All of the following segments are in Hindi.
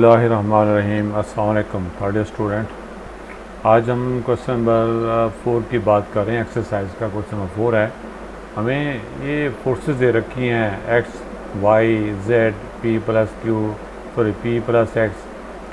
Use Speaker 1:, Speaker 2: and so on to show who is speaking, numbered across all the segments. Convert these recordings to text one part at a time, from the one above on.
Speaker 1: बिस्मिल्लाहिर्रहमानिर्रहीम। अस्सलाम वालेकुम थर्ड स्टूडेंट। आज हम क्वेश्चन नंबर 4 की बात कर रहे हैं। एक्सरसाइज का क्वेश्चन नंबर 4 है। हमें ये फोर्सेस दे रखी हैं X Y Z P plus X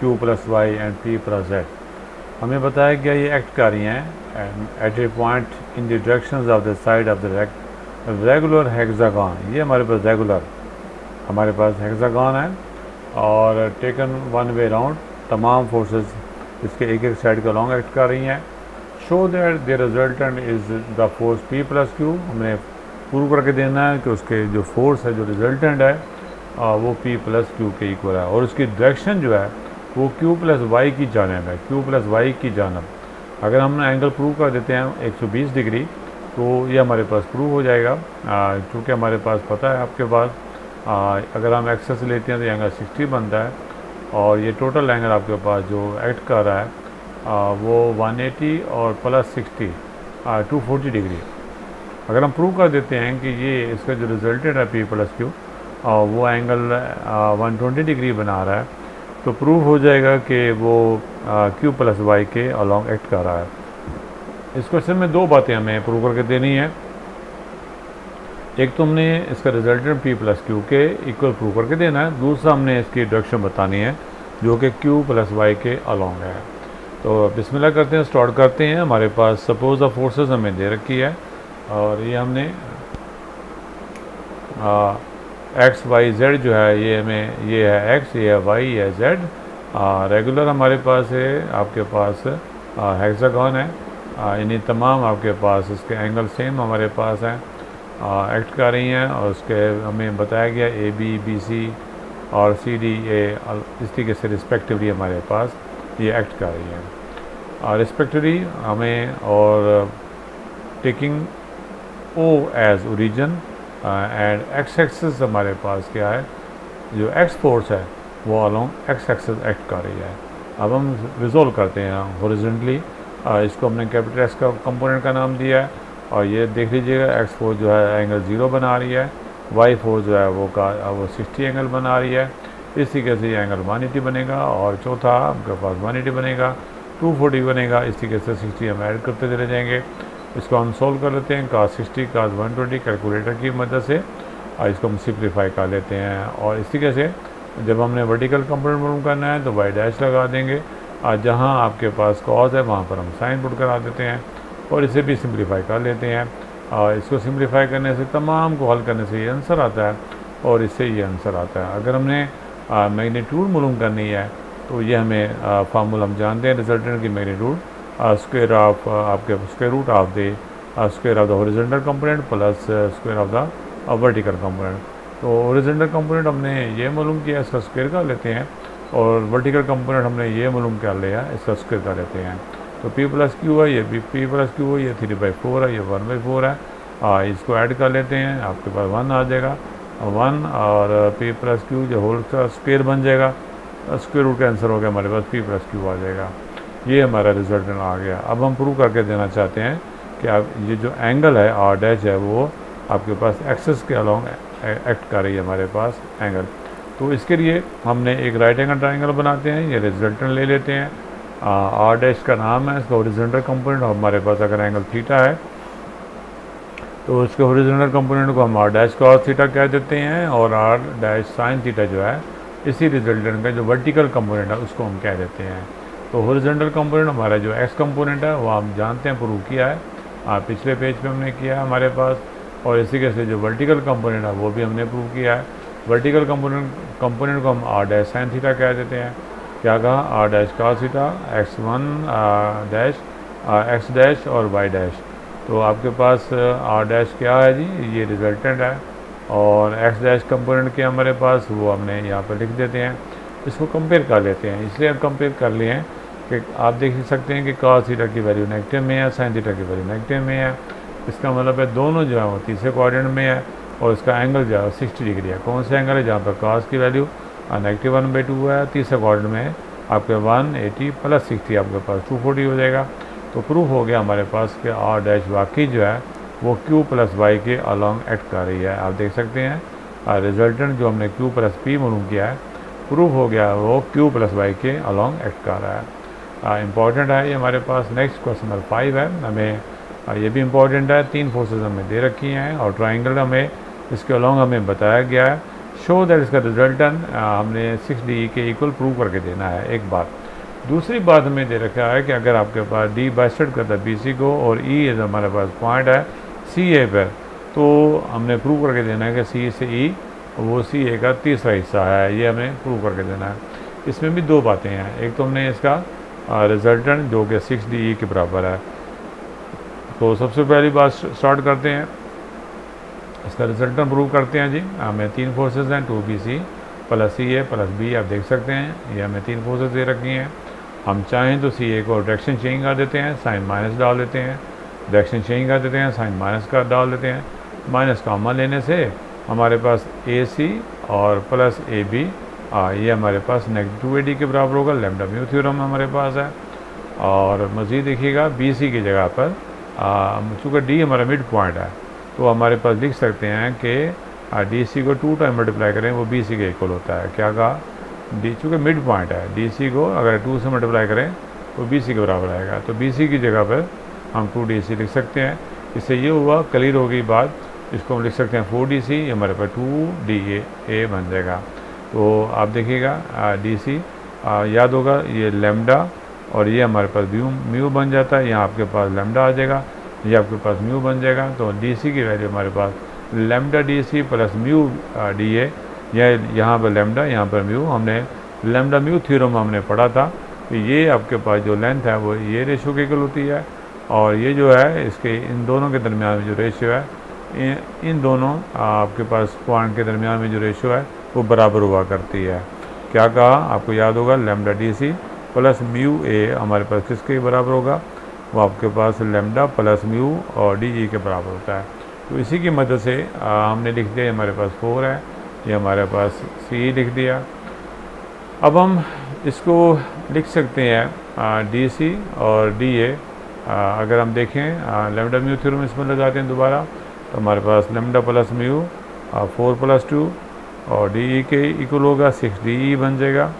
Speaker 1: Q plus Y and P plus Z. हमें बताया गया ये एक्ट कर रही हैं at a point in the directions of the side of the regular hexagon. ये हमारे पास हेक्सागन है और टेकन वन वे राउंड तमाम फोर्सेस इसके एक एक साइड के लॉन्ग एक्ट कर रही हैं। Show that the resultant is the force P plus Q. हमने प्रूव करके देना है कि उसके जो फोर्स है जो रिजल्टेंट है वो पी प्लस क्यू के इक्वल है और उसकी डायरेक्शन जो है वो क्यू प्लस वाई की जानिब है, क्यू प्लस वाई की जानिब। अगर हम एंगल प्रूव कर देते हैं 120 डिग्री तो ये हमारे पास प्रूव हो जाएगा। क्योंकि हमारे पास पता है आपके पास अगर हम एक्सेस लेते हैं तो एंगल 60 बनता है और ये टोटल एंगल आपके पास जो एक्ट कर रहा है वो 180 और प्लस 60 240 डिग्री। अगर हम प्रूव कर देते हैं कि ये इसका जो रिजल्टेड है पी प्लस क्यू वो एंगल 120 डिग्री बना रहा है तो प्रूव हो जाएगा कि वो क्यू प्लस वाई के अलॉन्ग एक्ट कर रहा है। इस क्वेश्चन में दो बातें हमें प्रूव करके देनी है। एक तो हमने इसका रिजल्टेंट पी प्लस क्यू के इक्वल प्रूव करके देना है, दूसरा हमने इसकी डायरेक्शन बतानी है जो कि क्यू प्लस वाई के अलॉन्ग है। तो बिस्मिल्लाह करते हैं, स्टार्ट करते हैं। हमारे पास सपोज द फोर्सेस हमें दे रखी है और ये हमने एक्स वाई जेड जो है ये है एक्स, ये है वाई, ये है जेड। रेगुलर हमारे पास है, आपके पास हेक्सागन है, यानी तमाम आपके पास इसके एंगल सेम हमारे पास हैं एक्ट कर रही हैं और उसके हमें बताया गया ए बी बी सी और सी डी ए इस तरीके से रिस्पेक्टिवली हमारे पास ये एक्ट कर रही हैं रिस्पेक्टिवली हमें। और taking O as origin and X axis हमारे पास क्या है, जो एक्स फोर्स है वो अलोंग एक्स एक्सिस एक्ट कर रही है। अब हम रिजोल्व करते हैं हॉरिजॉन्टली। इसको हमने कैपिटल एक्स का कंपोनेंट का नाम दिया है और ये देख लीजिएगा एक्स फोर्स जो है एंगल 0 बना रही है, वाई फोर्स जो है वो 60 एंगल बना रही है। इस तरीके से ये एंगल 180 बनेगा और चौथा आपके पास 180 बनेगा, 240 बनेगा। इस तरीके से 60 हम ऐड करते चले जाएंगे। इसको हम सोल्व कर लेते हैं cos 60 cos 120 कैलकुलेटर की मदद से और इसको हम सिंप्लीफाई कर लेते हैं। और इस तरीके से जब हमने वर्टिकल कंपोनेंट मालूम करना है तो वाई डैश लगा देंगे और जहाँ आपके पास कॉस है वहाँ पर हम साइन पुट करा देते हैं और इसे भी सिंप्लीफाई कर लेते हैं। और इसको सिंप्लीफाई करने से तमाम को हल करने से ये आंसर आता है और इससे ये आंसर आता है। अगर हमने मैग्नीट्यूड मालूम करनी है तो ये हमें फार्मूला हम जानते हैं रिजल्टेंट की मैग्नीट्यूड स्क्वायर ऑफ आपके square root of the square of the horizontal component plus square of the vertical component. तो हॉरिजॉन्टल कंपोनेंट हमने ये मालूम किया, इसका स्क्वायर कर लेते हैं और वर्टिकल कंपोनेंट हमने ये मालूम कर लिया, इसका स्क्वायर कर लेते हैं। तो P प्लस क्यू है, ये भी P प्लस क्यू है, ये 3/4 है, ये 1/4 है। इसको ऐड कर लेते हैं, आपके पास 1 आ जाएगा 1 और P प्लस क्यू जो होल का स्क्वायर बन जाएगा, स्क्वायर रूट का आंसर हो गया हमारे पास P प्लस क्यू आ जाएगा। ये हमारा रिजल्टेंट आ गया। अब हम प्रूव करके देना चाहते हैं कि आप ये जो एंगल है आर डैश है वो आपके पास एक्सिस के अलॉन्ग एक्ट कर रही है हमारे पास एंगल। तो इसके लिए हमने एक राइट एंगल ट्राइंगल बनाते हैं, ये रिजल्टेंट ले लेते हैं। आर डैश का नाम है, इसका हॉरिजॉन्टल कंपोनेंट हमारे पास अगर एंगल थीटा है तो उसके हॉरिजॉन्टल कंपोनेंट को हम आर डैश कॉस थीटा कह देते हैं और आर डैश साइन थीटा जो है इसी रिजल्टेंट का जो वर्टिकल कंपोनेंट है उसको हम कह देते हैं। तो हॉरिजॉन्टल कंपोनेंट हमारा जो एक्स कंपोनेंट है वो हम जानते हैं, प्रूव किया है पिछले पेज पे हमने किया है हमारे पास। और इसी के से जो वर्टिकल कंपोनेंट है वो भी हमने प्रूव किया है। वर्टिकल कंपोनेंट को हम आर डैश साइन थीटा कह देते हैं। क्या कहा, r dash cos theta x1 dash x dash और y डैश। तो आपके पास आर डैश क्या है जी, ये रिजल्टेंट है और x डैश कंपोनेंट के हमारे पास वो हमने यहाँ पर लिख देते हैं। इसको कंपेयर कर लेते हैं, इसलिए हम कंपेयर कर लिए हैं कि आप देख सकते हैं कि cos थीटा की वैल्यू नेगेटिव में है, साइन थीटा की वैल्यू नेगेटिव में है। इसका मतलब है दोनों जो है वो तीसरे क्वाड्रेंट में है और इसका एंगल जो है 60 डिग्री है। कौन सा एंगल है, जहाँ पर cos की वैल्यू -1/2 है, तीसरे क्वाड्रेंट में आपके 180 प्लस 60 आपके पास 240 हो जाएगा। तो प्रूफ हो गया हमारे पास कि आर डैश वाकई जो है वो क्यू प्लस वाई के अलॉन्ग एक्ट कर रही है। आप देख सकते हैं रिजल्टेंट जो हमने क्यू प्लस पी मालूम किया है प्रूफ हो गया वो Q प्लस वाई के अलॉन्ग एक्ट कर रहा है। इम्पॉर्टेंट है ये हमारे पास। नेक्स्ट क्वेश्चन नंबर 5 है, हमें ये भी इम्पॉर्टेंट है। 3 फोर्सेज हमें दे रखी हैं और ट्राइंगल हमें इसके अलॉन्ग हमें बताया गया है। शो दैट इसका रिजल्टेंट हमने 6D के इक्वल प्रूव करके देना है, एक बात। दूसरी बात हमें दे रखा है कि अगर आपके पास D बाइसेक्ट करता है BC को और E हमारे पास पॉइंट है CA पर, तो हमने प्रूव करके देना है कि C से E वो CA का तीसरा हिस्सा है, ये हमें प्रूव करके देना है। इसमें भी 2 बातें हैं। एक तो हमने इसका रिजल्टेंट जो कि 6DE के बराबर है। तो सबसे पहली बात स्टार्ट करते हैं, इसका रिजल्टेंट प्रूव करते हैं जी। हमें 3 फोर्सेज हैं 2BC plus CA plus B, आप देख सकते हैं ये हमें 3 फोर्सेज दे रखी हैं। हम चाहें तो CA को डायरेक्शन चेंज कर देते हैं, साइन माइनस डाल देते हैं, डायरेक्शन चेंज कर देते हैं, साइन माइनस का डाल देते हैं। माइनस कॉमन लेने से हमारे पास AC और प्लस AB ये हमारे पास -2AD के बराबर होगा। लैम्डा म्यू थ्योरम हमारे पास है। और मज़ीद देखिएगा BC की जगह पर चूँकि D हमारा मिड पॉइंट है, तो हमारे पास लिख सकते हैं कि DC को 2 टाइम मल्टीप्लाई करें वो BC के इक्वल होता है। क्या कहा? D चूँकि मिड पॉइंट है, DC को अगर 2 से मल्टीप्लाई करें तो BC के बराबर आएगा। तो BC की जगह पर हम 2DC लिख सकते हैं। इससे ये हुआ, क्लियर हो गई बात। इसको हम लिख सकते हैं 4DC, ये हमारे पास 2DA बन जाएगा। तो आप देखिएगा DC याद होगा ये लैम्डा और ये हमारे पास म्यू बन जाता है। यहाँ आपके पास लैम्डा आ जाएगा, ये आपके पास म्यू बन जाएगा। तो DC की वैल्यू हमारे पास lambda DC plus mu DA, यहाँ पर लैम्डा यहाँ पर म्यू। हमने लैम्डा म्यू थ्योरम हमने पढ़ा था कि ये आपके पास जो लेंथ है वो ये रेशो के इक्वल होती है, और ये जो है इसके इन दोनों के दरमियान में जो रेशियो है, इन दोनों आपके पास पॉइंट के दरमियान में जो रेशियो है वो बराबर हुआ करती है। क्या कहा? आपको याद होगा lambda DC plus mu A हमारे पास किसके बराबर होगा? वो आपके पास लैम्डा प्लस म्यू और DE के बराबर होता है। तो इसी की मदद से हमने लिख दिया हमारे पास 4 है, ये हमारे पास CE लिख दिया। अब हम इसको लिख सकते हैं DC और DA। अगर हम देखें लैम्डा म्यू थ्योरम इसमें लगाते हैं दोबारा, तो हमारे पास लैम्डा प्लस म्यू 4 प्लस 2 और DE के इक्वल होगा 6DE बन जाएगा।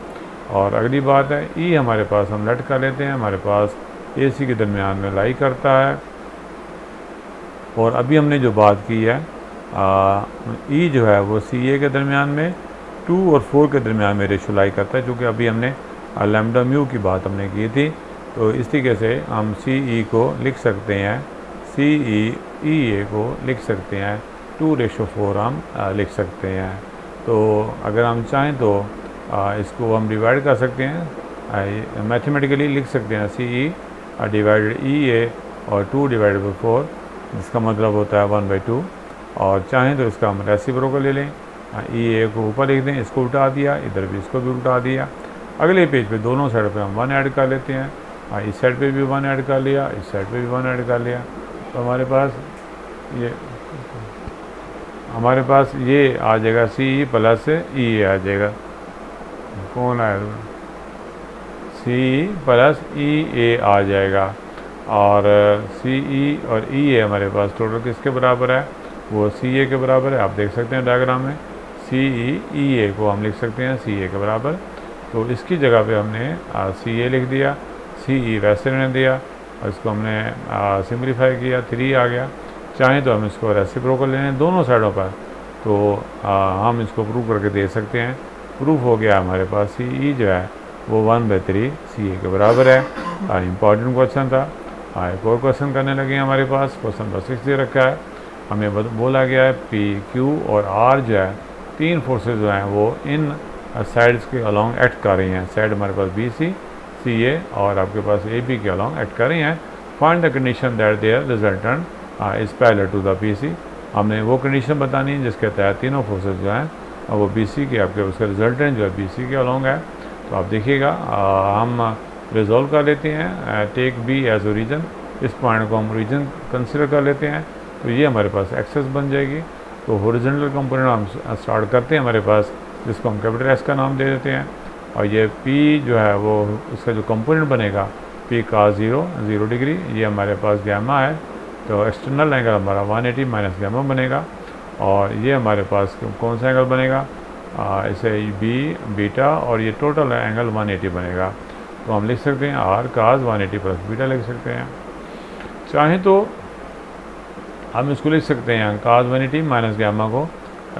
Speaker 1: और अगली बात है E हमारे पास हम लट कर लेते हैं, हमारे पास AC के दरमियान में लाई करता है। और अभी हमने जो बात की है E जो है वो CA के दरमियान में 2 और 4 के दरमियान में रेशो लाई करता है, क्योंकि अभी हमने लैम्डा म्यू की बात हमने की थी। तो इस तरीके से हम CE को लिख सकते हैं, CE EA को लिख सकते हैं 2:4 हम लिख सकते हैं। तो अगर हम चाहें तो इसको हम डिवाइड कर सकते हैं, मैथमेटिकली लिख सकते हैं CE डिवाइडेड EA और 2/4, जिसका मतलब होता है 1/2। और चाहें तो इसका हम रेसिप्रोकल ले लें, EA को ऊपर लिख दें, इसको उल्टा दिया, इधर भी इसको भी उल्टा दिया। अगले पेज पे दोनों साइड पे हम 1 ऐड कर लेते हैं, इस साइड पे भी 1 ऐड कर लिया, इस साइड पे भी 1 ऐड कर लिया। तो हमारे पास ये आ जाएगा CE प्लस EA आ जाएगा। कौन आया? CE प्लस EA आ जाएगा। और CE और EA हमारे पास टोटल किसके बराबर है? वो CA के बराबर है। आप देख सकते हैं डायग्राम में CE EA को हम लिख सकते हैं CA के बराबर। तो इसकी जगह पे हमने CA लिख दिया, CE वैसे रहने दिया, और इसको हमने सिम्प्लीफाई किया, 3 आ गया। चाहें तो हम इसको रेसिप्रोकल लें दोनों साइडों पर, तो हम इसको प्रूव करके दे सकते हैं। प्रूफ हो गया हमारे पास CE जो है वो 1/3 CA के बराबर है। इम्पॉर्टेंट क्वेश्चन था। एक और क्वेश्चन करने लगे हमारे पास। क्वेश्चन नंबर 6 दे रखा है, हमें बोला गया है P, Q और R जो है 3 फोर्सेज जो हैं वो इन साइड्स के अलॉन्ग एक्ट कर रही हैं। साइड हमारे पास BC, CA और आपके पास AB के अलॉन्ग एक्ट कर रही हैं। Find the condition that there resultant is parallel to the BC। हमने वो कंडीशन बतानी है जिसके तहत तीनों फोर्सेज जो हैं वो BC के आपके उसका रिजल्टेंट जो है BC के अलॉन्ग है। तो आप देखिएगा हम रिजॉल्व कर लेते हैं, टेक B एज ओरिजिन। इस पॉइंट को हम ओरिजिन कंसिडर कर लेते हैं, तो ये हमारे पास एक्सेस बन जाएगी। तो हॉरिजॉन्टल कंपोनेंट हम स्टार्ट करते हैं हमारे पास, जिसको हम कैपिटल S का नाम दे देते हैं। और ये P जो है वो उसका जो कंपोनेंट बनेगा P का 0 डिग्री, ये हमारे पास गैमा है। तो एक्सटर्नल एंगल हमारा 180 माइनस गैमा बनेगा। और ये हमारे पास कौन सा एंगल बनेगा? इसे बी बीटा और ये टोटल एंगल 180 बनेगा। तो हम लिख सकते हैं आर काज 180 प्लस बीटा लिख सकते हैं। चाहें तो हम इसको लिख सकते हैं काज 180 माइनस गैमा को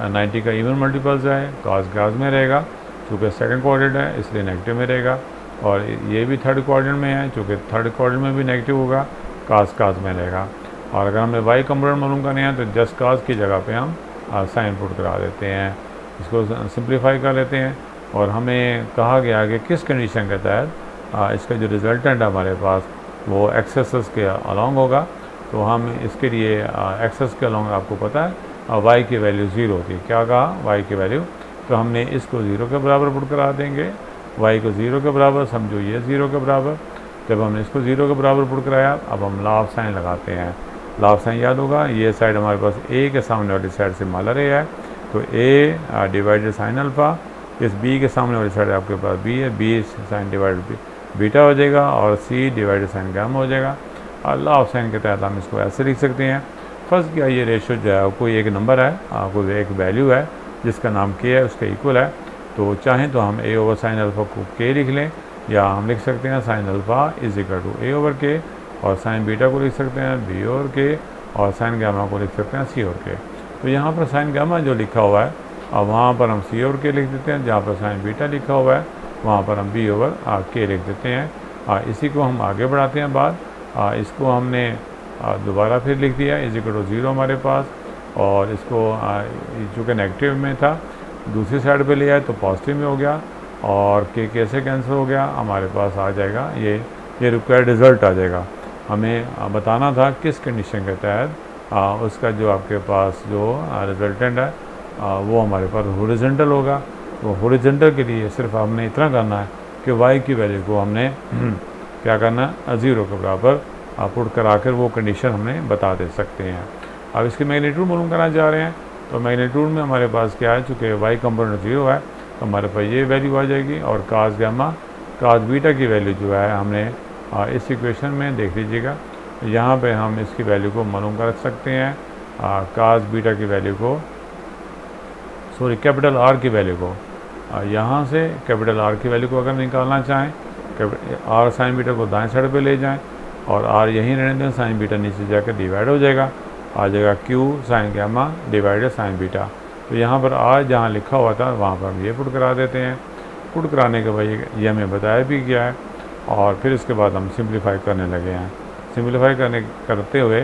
Speaker 1: 90 का इवन मल्टीपल्स है, काज में रहेगा, चूँकि सेकंड क्वाड्रेंट है इसलिए नेगेटिव में रहेगा, और ये भी थर्ड क्वाड्रेंट में है, चूँकि थर्ड क्वाड्रेंट में भी नेगेटिव होगा, काज में रहेगा। और अगर हमें वाई कंपोनेंट मालूम करने हैं तो जस्ट काज की जगह पे हम साइन पुट करा देते हैं, इसको सिंप्लीफाई कर लेते हैं। और हमें कहा गया कि किस कंडीशन के तहत इसका जो रिजल्टेंट है हमारे पास वो एक्सेस के अलॉन्ग होगा। तो हम इसके लिए एक्सेस के अलॉन्ग आपको पता है वाई की वैल्यू 0 होती है। क्या कहा? वाई की वैल्यू, तो हमने इसको 0 के बराबर पुट करा देंगे, वाई को 0 के बराबर, समझो ये 0 के बराबर। जब हमने इसको 0 के बराबर पुट कराया, अब हम लॉ ऑफ साइन लगाते हैं। लॉ ऑफ साइन याद होगा, ये साइड हमारे पास ए के सामने वाली साइड से मालर ए है, तो ए डिवाइडेड साइन अल्फ़ा, इस बी के सामने वाली साइड आपके पास बी है, बी साइन डिवाइडेड बीटा हो जाएगा, और सी डिवाइडेड साइन गैमा हो जाएगा। और लॉ ऑफ साइन के तहत हम इसको ऐसे लिख सकते हैं। फर्स्ट क्या, ये रेशो जो है कोई एक नंबर है, कोई एक वैल्यू है जिसका नाम के है, उसके इक्वल है। तो चाहें तो हम ए ओवर साइन अल्फ़ा को के लिख लें, या हम लिख सकते हैं sine alpha is equal to a over k, और साइन बीटा को लिख सकते हैं बी ओवर के, और साइन गामा को लिख सकते हैं सी ओवर के। तो यहाँ पर साइन गामा जो लिखा हुआ है, अब वहाँ पर हम सी ओवर के लिख देते हैं, जहाँ पर साइन बीटा लिखा हुआ है वहाँ पर हम बी ओवर के लिख देते हैं। इसी को हम आगे बढ़ाते हैं बाद, इसको हमने दोबारा फिर लिख दिया इज इक्वल टू 0 हमारे पास, और इसको चूँकि नेगेटिव में था दूसरी साइड पे ले आए तो पॉजिटिव में हो गया, और के कैसे कैंसिल हो गया, हमारे पास आ जाएगा ये रिक्वायर्ड रिज़ल्ट आ जाएगा। हमें बताना था किस कंडीशन के तहत उसका जो आपके पास जो रिजल्टेंट है वो हमारे पास हॉरिजॉन्टल होगा। तो हॉरिजॉन्टल के लिए सिर्फ हमने इतना करना है कि वाई की वैल्यू को हमने क्या करना है 0 के बराबर पुट करा कर वो कंडीशन हमने बता दे सकते हैं। अब इसकी मैग्नीट्यूड मालूम करना चाह रहे हैं, तो मैग्नीट्यूड में हमारे पास क्या है, चूँकि वाई कंपोनेंट 0 है तो हमारे पास ये वैल्यू आ जाएगी, और काज गामा काज बीटा की वैल्यू जो है हमने इस इक्वेशन में देख लीजिएगा, यहाँ पे हम इसकी वैल्यू को मालूम कर सकते हैं, काज बीटा की वैल्यू को, सॉरी कैपिटल आर की वैल्यू को, यहाँ से कैपिटल आर की वैल्यू को अगर निकालना चाहें, आर साइन बीटा को दाएं साइड पे ले जाएं, और आर यहीं रहने दें, साइन बीटा नीचे जाकर डिवाइड हो जाएगा, आ जाएगा Q sine gamma divided sign beta. तो यहाँ पर आर जहाँ लिखा हुआ था वहाँ पर हम ये पुट करा देते हैं। पुट कराने के बाद ये हमें बताया भी गया है, और फिर इसके बाद हम सिंप्लीफाई करने लगे हैं। सिंप्लीफाई करते हुए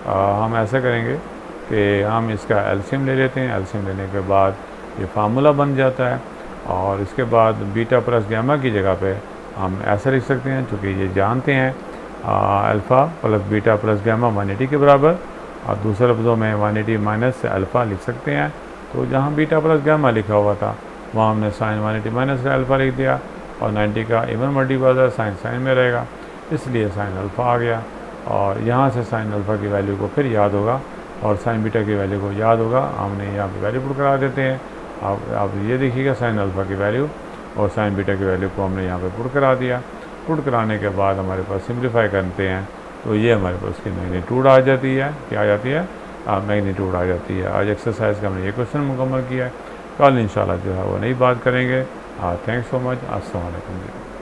Speaker 1: हम ऐसा करेंगे कि हम इसका एलसीएम ले लेते हैं, एलसीएम लेने के बाद ये फार्मूला बन जाता है, और इसके बाद बीटा प्लस गामा की जगह पे हम ऐसा लिख सकते हैं, चूँकि ये जानते हैं alpha plus beta plus gamma 180 के बराबर, और दूसरे लफ्ज़ों में 180 माइनस अल्फ़ा लिख सकते हैं। तो जहाँ बीटा प्लस गामा लिखा हुआ था वहाँ हमने साइन 180 माइनस अल्फ़ा लिख दिया, और 90 का इवन मल्टीपल है, साइन में रहेगा, इसलिए साइन अल्फ़ा आ गया। और यहाँ से साइन अल्फ़ा की वैल्यू को फिर याद होगा, और साइन बीटा की वैल्यू को याद होगा, हमने यहाँ पर वैल्यू पुट करा देते हैं। आप ये देखिएगा साइन अल्फ़ा की वैल्यू और साइन बीटा की वैल्यू को हमने यहाँ पे पुट करा दिया। पुट कराने के बाद हमारे पास सिंप्लीफाई करते हैं, तो ये हमारे पास उसकी मैग्नीट्यूड आ जाती है। क्या आ जाती है? मैग्नीट्यूड आ जाती है। आज एक्सरसाइज का हमने ये क्वेश्चन मुकम्मल किया है, कल इंशाल्लाह जो है वो नई बात करेंगे। Thanks so much. अस्सलाम वालेकुम।